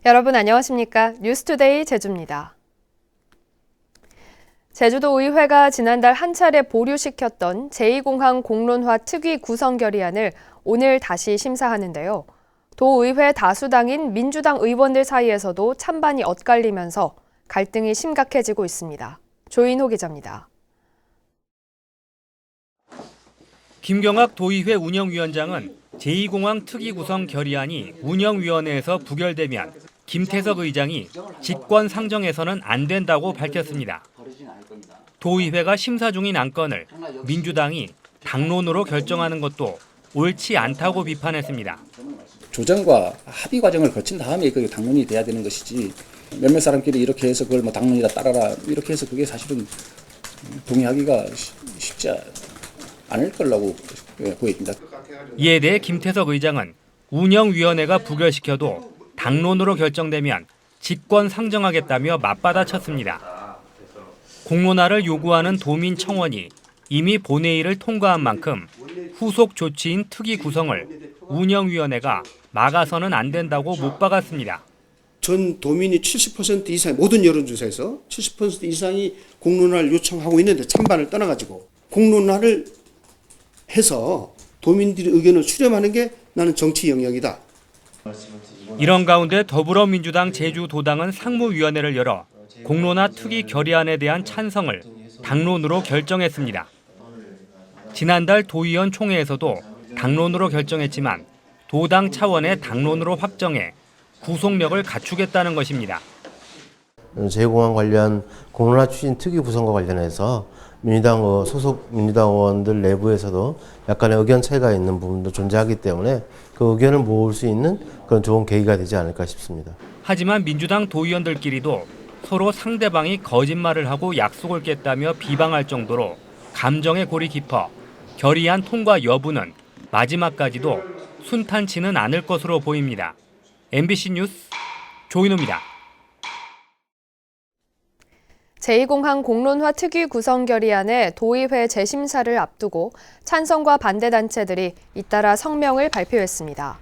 여러분 안녕하십니까? 뉴스투데이 제주입니다. 제주도의회가 지난달 한 차례 보류시켰던 제2공항 공론화 특위 구성 결의안을 오늘 다시 심사하는데요. 도의회 다수당인 민주당 의원들 사이에서도 찬반이 엇갈리면서 갈등이 심각해지고 있습니다. 조인호 기자입니다. 김경학 도의회 운영위원장은 제2공항 특위 구성 결의안이 운영위원회에서 부결되면 김태석 의장이 직권 상정해서는 안 된다고 밝혔습니다. 도의회가 심사 중인 안건을 민주당이 당론으로 결정하는 것도 옳지 않다고 비판했습니다. 조정과 합의 과정을 거친 다음에 그게 당론이 돼야 되는 것이지 몇몇 사람끼리 이렇게 해서 그걸 뭐 당론이다 따라라 이렇게 해서 그게 사실은 동의하기가 쉽지 않을 거라고 보입니다. 이에 대해 김태석 의장은 운영위원회가 부결시켜도 당론으로 결정되면 직권 상정하겠다며 맞받아쳤습니다. 공론화를 요구하는 도민 청원이 이미 본회의를 통과한 만큼 후속 조치인 특위 구성을 운영위원회가 막아서는 안 된다고 못 박았습니다. 전 도민이 70% 이상 모든 여론조사에서 70% 이상이 공론화를 요청하고 있는데 찬반을 떠나가지고 공론화를 해서 도민들의 의견을 수렴하는 게 나는 정치 영역이다. 이런 가운데 더불어민주당 제주도당은 상무위원회를 열어 공론화 특위 결의안에 대한 찬성을 당론으로 결정했습니다. 지난달 도의원 총회에서도 당론으로 결정했지만 도당 차원의 당론으로 확정해 구속력을 갖추겠다는 것입니다. 제2공항 관련 공론화 추진 특위 구성과 관련해서 민주당 소속 민주당 의원들 내부에서도 약간의 의견 차이가 있는 부분도 존재하기 때문에 그 의견을 모을 수 있는 그런 좋은 계기가 되지 않을까 싶습니다. 하지만 민주당 도의원들끼리도 서로 상대방이 거짓말을 하고 약속을 깼다며 비방할 정도로 감정의 골이 깊어 결의안 통과 여부는 마지막까지도 순탄치는 않을 것으로 보입니다. MBC 뉴스 조인호입니다. 제2공항 공론화 특위 구성 결의안의 도의회 재심사를 앞두고 찬성과 반대 단체들이 잇따라 성명을 발표했습니다.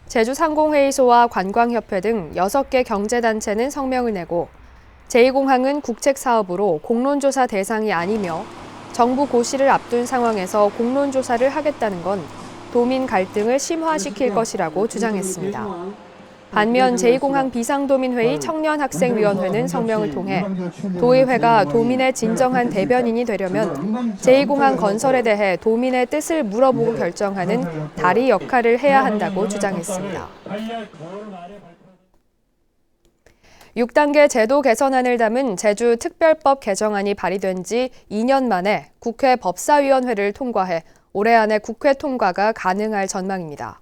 제주상공회의소와 관광협회 등 6개 경제단체는 성명을 내고 제2공항은 국책사업으로 공론조사 대상이 아니며 정부 고시를 앞둔 상황에서 공론조사를 하겠다는 건 도민 갈등을 심화시킬 것이라고 주장했습니다. 반면 제2공항 비상도민회의 청년학생위원회는 성명을 통해 도의회가 도민의 진정한 대변인이 되려면 제2공항 건설에 대해 도민의 뜻을 물어보고 결정하는 다리 역할을 해야 한다고 주장했습니다. 6단계 제도 개선안을 담은 제주특별법 개정안이 발의된 지 2년 만에 국회 법사위원회를 통과해 올해 안에 국회 통과가 가능할 전망입니다.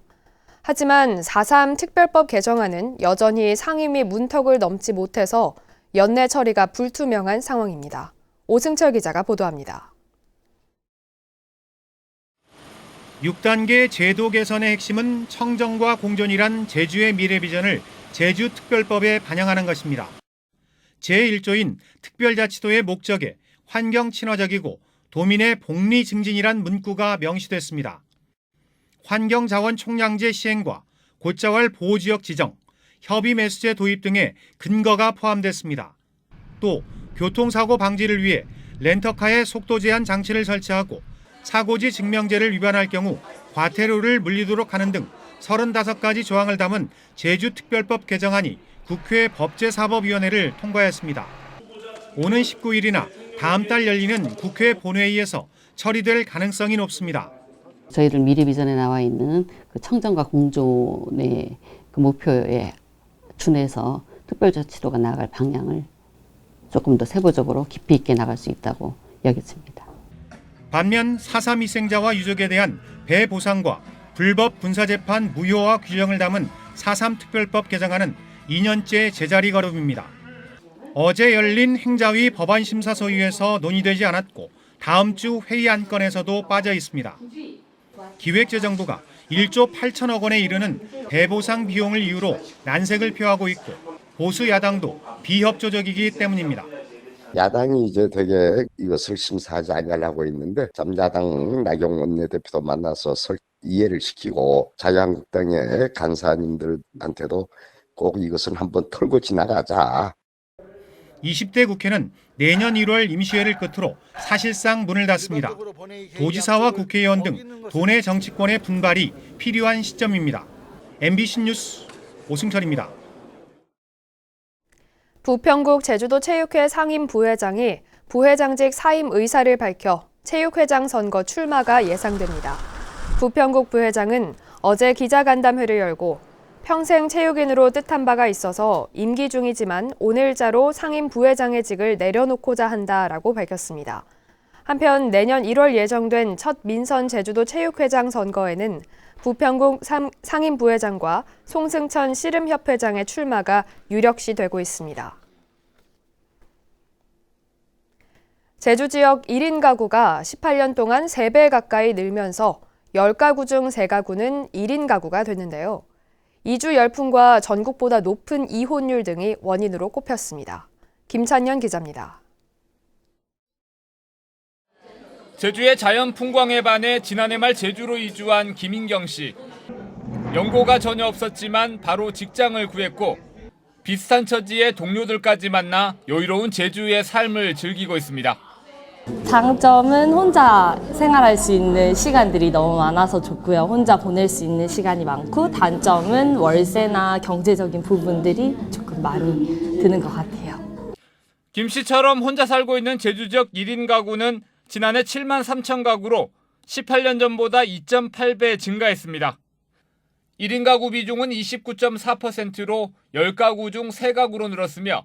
하지만 4.3 특별법 개정안은 여전히 상임위 문턱을 넘지 못해서 연내 처리가 불투명한 상황입니다. 오승철 기자가 보도합니다. 6단계 제도 개선의 핵심은 청정과 공존이란 제주의 미래 비전을 제주특별법에 반영하는 것입니다. 제1조인 특별자치도의 목적에 환경 친화적이고 도민의 복리 증진이란 문구가 명시됐습니다. 환경자원 총량제 시행과 곶자왈 보호지역 지정, 협의매수제 도입 등의 근거가 포함됐습니다. 또 교통사고 방지를 위해 렌터카에 속도 제한 장치를 설치하고 사고지 증명제를 위반할 경우 과태료를 물리도록 하는 등 35가지 조항을 담은 제주특별법 개정안이 국회 법제사법위원회를 통과했습니다. 오는 19일이나 다음 달 열리는 국회 본회의에서 처리될 가능성이 높습니다. 저희들 미래 비전에 나와 있는 그 청정과 공존의 그 목표에 준해서 특별자치도가 나아갈 방향을 조금 더 세부적으로 깊이 있게 나갈 수 있다고 여겼습니다. 반면 4.3 희생자와 유족에 대한 배보상과 불법 군사재판 무효화 규정을 담은 4.3 특별법 개정안은 2년째 제자리 걸음입니다. 어제 열린 행자위 법안심사소위에서 논의되지 않았고 다음 주 회의 안건에서도 빠져 있습니다. 기획재정부가 1조 8천억 원에 이르는 배보상 비용을 이유로 난색을 표하고 있고 보수 야당도 비협조적이기 때문입니다. 야당이 이제 되게 이것을 심사하지 않으려고 있는데 잠야당 나경원 원내대표도 만나서 이해를 시키고 자유한국당의 간사님들한테도 꼭 이것은 한번 털고 지나가자. 20대 국회는 내년 1월 임시회를 끝으로 사실상 문을 닫습니다. 도지사와 국회의원 등 도내 정치권의 분발이 필요한 시점입니다. MBC 뉴스 오승철입니다. 부평구 제주도 체육회 상임 부회장이 부회장직 사임 의사를 밝혀 체육회장 선거 출마가 예상됩니다. 부평국 부회장은 어제 기자간담회를 열고 평생 체육인으로 뜻한 바가 있어서 임기 중이지만 오늘자로 상임 부회장의 직을 내려놓고자 한다라고 밝혔습니다. 한편 내년 1월 예정된 첫 민선 제주도 체육회장 선거에는 부평국 상임 부회장과 송승천 씨름협회장의 출마가 유력시되고 있습니다. 제주 지역 1인 가구가 18년 동안 3배 가까이 늘면서 10가구 중 3가구는 1인 가구가 됐는데요. 이주 열풍과 전국보다 높은 이혼율 등이 원인으로 꼽혔습니다. 김찬현 기자입니다. 제주의 자연 풍광에 반해 지난해 말 제주로 이주한 김인경 씨. 연고가 전혀 없었지만 바로 직장을 구했고 비슷한 처지의 동료들까지 만나 여유로운 제주의 삶을 즐기고 있습니다. 장점은 혼자 생활할 수 있는 시간들이 너무 많아서 좋고요. 혼자 보낼 수 있는 시간이 많고, 단점은 월세나 경제적인 부분들이 조금 많이 드는 것 같아요. 김 씨처럼 혼자 살고 있는 제주 지역 1인 가구는 지난해 7만 3천 가구로 18년 전보다 2.8배 증가했습니다. 1인 가구 비중은 29.4%로 10가구 중 3가구로 늘었으며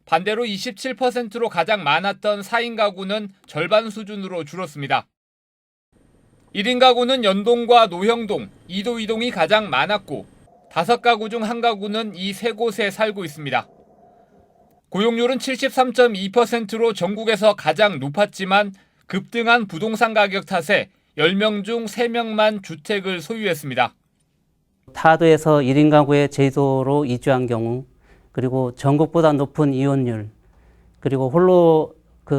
반대로 27%로 가장 많았던 4인 가구는 절반 수준으로 줄었습니다. 1인 가구는 연동과 노형동, 이도 이동이 가장 많았고 5가구 중 1가구는 이 3곳에 살고 있습니다. 고용률은 73.2%로 전국에서 가장 높았지만 급등한 부동산 가격 탓에 10명 중 3명만 주택을 소유했습니다. 타도에서 1인 가구의 제주도로 이주한 경우, 그리고 전국보다 높은 이혼율, 그리고 홀로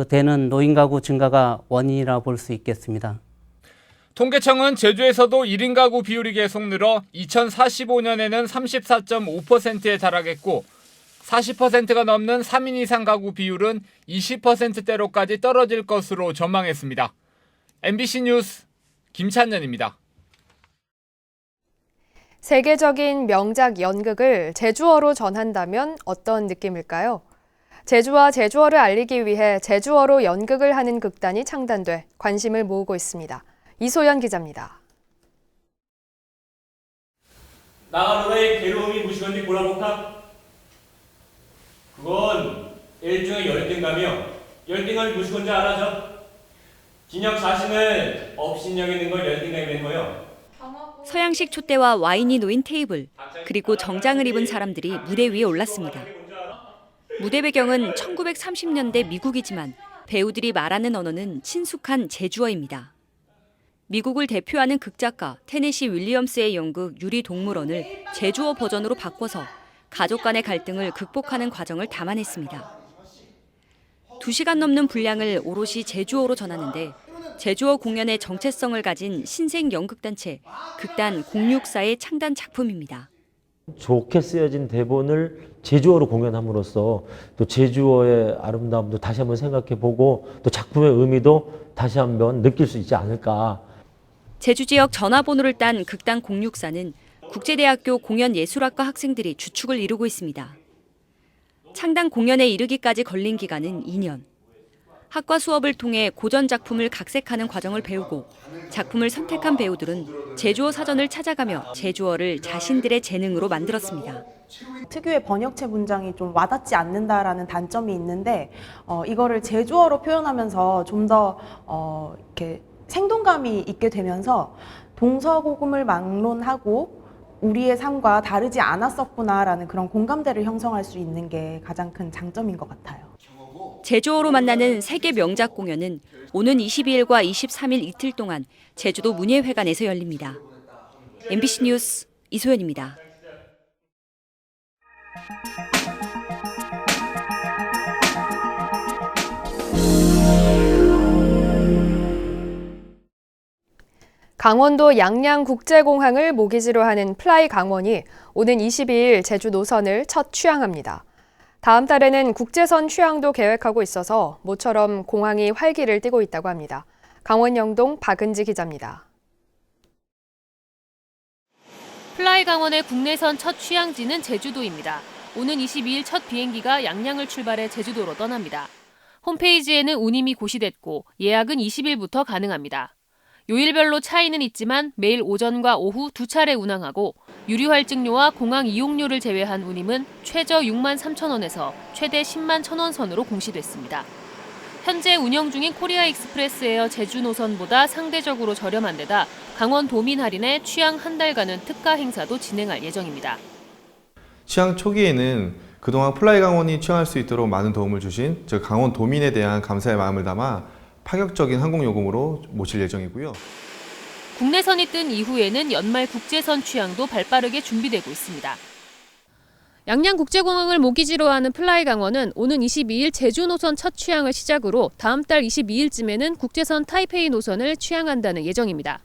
되는 노인 가구 증가가 원인이라 볼 수 있겠습니다. 통계청은 제주에서도 1인 가구 비율이 계속 늘어 2045년에는 34.5%에 달하겠고 40%가 넘는 3인 이상 가구 비율은 20%대로까지 떨어질 것으로 전망했습니다. MBC 뉴스 김찬년입니다. 세계적인 명작 연극을 제주어로 전한다면 어떤 느낌일까요? 제주와 제주어를 알리기 위해 제주어로 연극을 하는 극단이 창단돼 관심을 모으고 있습니다. 이소연 기자입니다. 나가노라의 괴로움이 무시건지 골라볼까? 그건 일종의 열등감이요. 열등감이 무시건지 알아죠? 진영 자신을 업신 여기는 걸 열등감이라는 거요. 서양식 촛대와 와인이 놓인 테이블, 그리고 정장을 입은 사람들이 무대 위에 올랐습니다. 무대 배경은 1930년대 미국이지만 배우들이 말하는 언어는 친숙한 제주어입니다. 미국을 대표하는 극작가 테네시 윌리엄스의 연극 유리동물원을 제주어 버전으로 바꿔서 가족 간의 갈등을 극복하는 과정을 담아냈습니다. 2시간 넘는 분량을 오롯이 제주어로 전하는데 제주어 공연의 정체성을 가진 신생 연극단체 극단 064의 창단 작품입니다. 좋게 쓰여진 대본을 제주어로 공연함으로써 또 제주어의 아름다움도 다시 한번 생각해보고 또 작품의 의미도 다시 한번 느낄 수 있지 않을까. 제주 지역 전화번호를 딴 극단 064는 국제대학교 공연예술학과 학생들이 주축을 이루고 있습니다. 창단 공연에 이르기까지 걸린 기간은 2년. 학과 수업을 통해 고전 작품을 각색하는 과정을 배우고 작품을 선택한 배우들은 제주어 사전을 찾아가며 제주어를 자신들의 재능으로 만들었습니다. 특유의 번역체 문장이 좀 와닿지 않는다라는 단점이 있는데 이거를 제주어로 표현하면서 좀 더 이렇게 생동감이 있게 되면서 동서고금을 막론하고 우리의 삶과 다르지 않았었구나라는 그런 공감대를 형성할 수 있는 게 가장 큰 장점인 것 같아요. 제주어로 만나는 세계 명작 공연은 오는 22일과 23일 이틀 동안 제주도 문예회관에서 열립니다. MBC 뉴스 이소연입니다. 강원도 양양국제공항을 모기지로 하는 플라이 강원이 오는 22일 제주 노선을 첫 취항합니다. 다음 달에는 국제선 취항도 계획하고 있어서 모처럼 공항이 활기를 띠고 있다고 합니다. 강원 영동 박은지 기자입니다. 플라이 강원의 국내선 첫 취항지는 제주도입니다. 오는 22일 첫 비행기가 양양을 출발해 제주도로 떠납니다. 홈페이지에는 운임이 고시됐고 예약은 20일부터 가능합니다. 요일별로 차이는 있지만 매일 오전과 오후 2차례 운항하고 유류할증료와 공항 이용료를 제외한 운임은 최저 6만 3천 원에서 최대 10만 1천 원 선으로 공시됐습니다. 현재 운영 중인 코리아 익스프레스에어 제주 노선보다 상대적으로 저렴한 데다 강원 도민 할인에 취항 한 달간은 특가 행사도 진행할 예정입니다. 취항 초기에는 그동안 플라이 강원이 취항할 수 있도록 많은 도움을 주신 강원 도민에 대한 감사의 마음을 담아 파격적인 항공요금으로 모실 예정이고요. 국내선이 뜬 이후에는 연말 국제선 취항도 발빠르게 준비되고 있습니다. 양양국제공항을 모기지로 하는 플라이 강원은 오는 22일 제주 노선 첫 취항을 시작으로 다음 달 22일쯤에는 국제선 타이페이 노선을 취항한다는 예정입니다.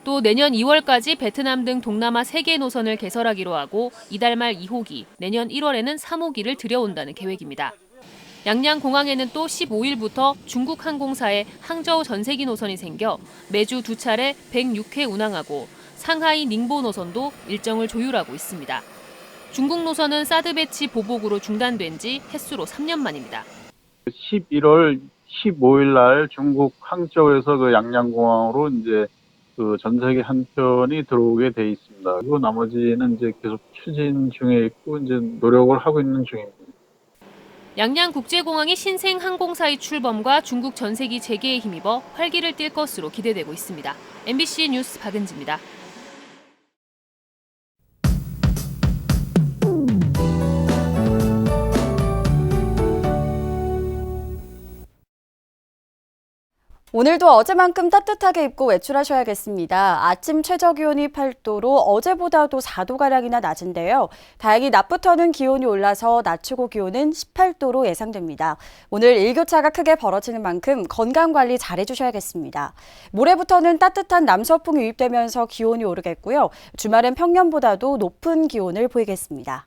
또 내년 2월까지 베트남 등 동남아 3개 노선을 개설하기로 하고 이달 말 2호기, 내년 1월에는 3호기를 들여온다는 계획입니다. 양양공항에는 또 15일부터 중국 항공사의 항저우 전세기 노선이 생겨 매주 2차례 106회 운항하고 상하이 닝보 노선도 일정을 조율하고 있습니다. 중국 노선은 사드 배치 보복으로 중단된 지 횟수로 3년 만입니다. 11월 15일 날 중국 항저우에서 그 양양공항으로 이제 그 전세기 한 편이 들어오게 돼 있습니다. 그리고 나머지는 이제 계속 추진 중에 있고 이제 노력을 하고 있는 중입니다. 양양국제공항이 신생 항공사의 출범과 중국 전세기 재개에 힘입어 활기를 띨 것으로 기대되고 있습니다. MBC 뉴스 박은지입니다. 오늘도 어제만큼 따뜻하게 입고 외출하셔야겠습니다. 아침 최저기온이 8도로 어제보다도 4도가량이나 낮은데요. 다행히 낮부터는 기온이 올라서 낮 최고 기온은 18도로 예상됩니다. 오늘 일교차가 크게 벌어지는 만큼 건강관리 잘 해주셔야겠습니다. 모레부터는 따뜻한 남서풍이 유입되면서 기온이 오르겠고요. 주말엔 평년보다도 높은 기온을 보이겠습니다.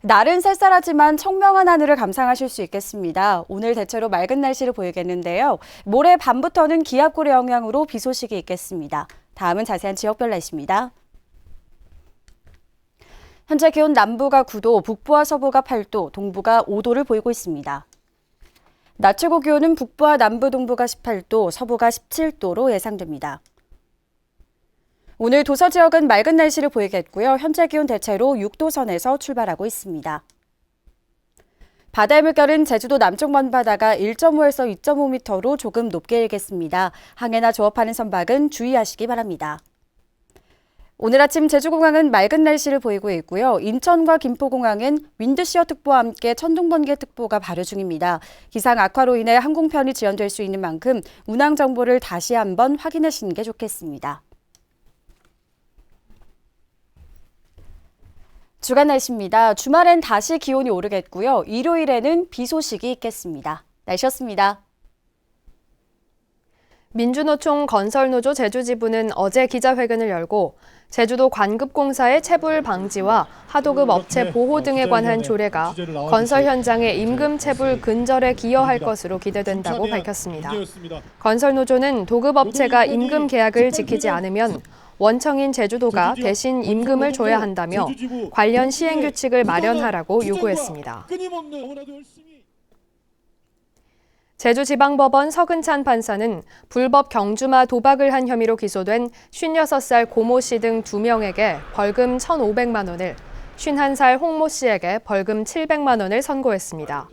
날은 쌀쌀하지만 청명한 하늘을 감상하실 수 있겠습니다. 오늘 대체로 맑은 날씨를 보이겠는데요. 모레 밤부터는 기압골의 영향으로 비 소식이 있겠습니다. 다음은 자세한 지역별 날씨입니다. 현재 기온 남부가 9도, 북부와 서부가 8도, 동부가 5도를 보이고 있습니다. 낮 최고 기온은 북부와 남부 동부가 18도, 서부가 17도로 예상됩니다. 오늘 도서 지역은 맑은 날씨를 보이겠고요. 현재 기온 대체로 6도 선에서 출발하고 있습니다. 바다의 물결은 제주도 남쪽 먼바다가 1.5에서 2.5m로 조금 높게 일겠습니다. 항해나 조업하는 선박은 주의하시기 바랍니다. 오늘 아침 제주공항은 맑은 날씨를 보이고 있고요. 인천과 김포공항은 윈드시어 특보와 함께 천둥번개 특보가 발효 중입니다. 기상 악화로 인해 항공편이 지연될 수 있는 만큼 운항 정보를 다시 한번 확인하시는 게 좋겠습니다. 주간 날씨입니다. 주말엔 다시 기온이 오르겠고요. 일요일에는 비 소식이 있겠습니다. 날씨였습니다. 민주노총 건설노조 제주지부는 어제 기자회견을 열고 제주도 관급공사의 체불 방지와 하도급 업체 보호 등에 관한 조례가 건설 현장의 임금 체불 근절에 기여할 것으로 기대된다고 밝혔습니다. 건설노조는 도급업체가 임금 계약을 지키지 않으면 원청인 제주도가 대신 임금을 줘야 한다며 관련 시행규칙을 마련하라고 요구했습니다. 제주지방법원 서근찬 판사는 불법 경주마 도박을 한 혐의로 기소된 56살 고모 씨 등 2명에게 벌금 1,500만 원을, 51살 홍모 씨에게 벌금 700만 원을 선고했습니다.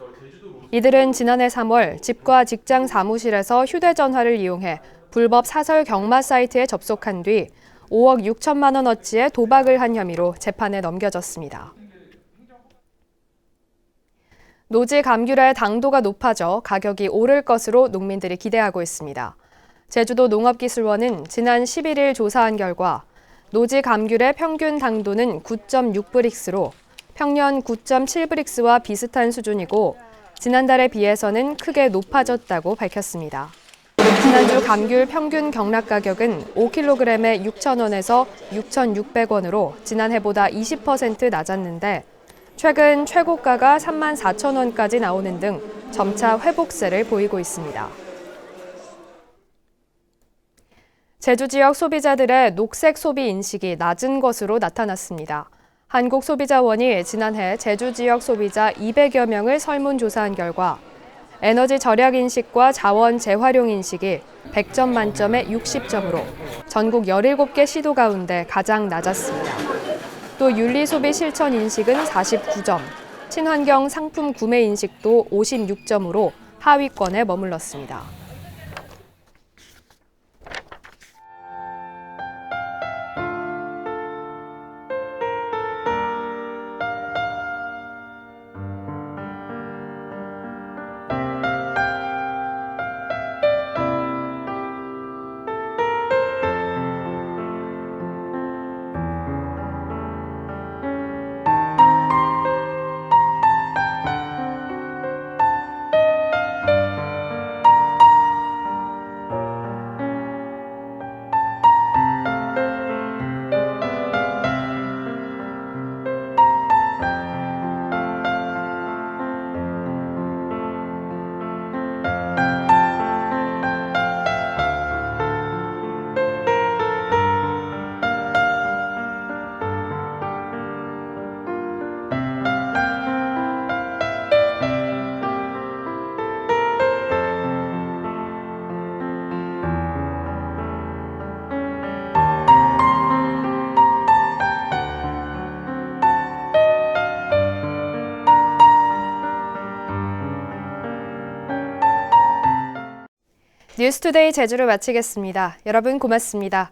이들은 지난해 3월 집과 직장 사무실에서 휴대전화를 이용해 불법 사설 경마 사이트에 접속한 뒤 5억 6천만 원어치의 도박을 한 혐의로 재판에 넘겨졌습니다. 노지 감귤의 당도가 높아져 가격이 오를 것으로 농민들이 기대하고 있습니다. 제주도 농업기술원은 지난 11일 조사한 결과 노지 감귤의 평균 당도는 9.6브릭스로 평년 9.7브릭스와 비슷한 수준이고 지난달에 비해서는 크게 높아졌다고 밝혔습니다. 지난주 감귤 평균 경락 가격은 5kg에 6,000원에서 6,600원으로 지난해보다 20% 낮았는데 최근 최고가가 34,000원까지 나오는 등 점차 회복세를 보이고 있습니다. 제주 지역 소비자들의 녹색 소비 인식이 낮은 것으로 나타났습니다. 한국소비자원이 지난해 제주 지역 소비자 200여 명을 설문조사한 결과 에너지 절약 인식과 자원 재활용 인식이 100점 만점에 60점으로 전국 17개 시도 가운데 가장 낮았습니다. 또 윤리 소비 실천 인식은 49점, 친환경 상품 구매 인식도 56점으로 하위권에 머물렀습니다. 뉴스투데이 제주를 마치겠습니다. 여러분 고맙습니다.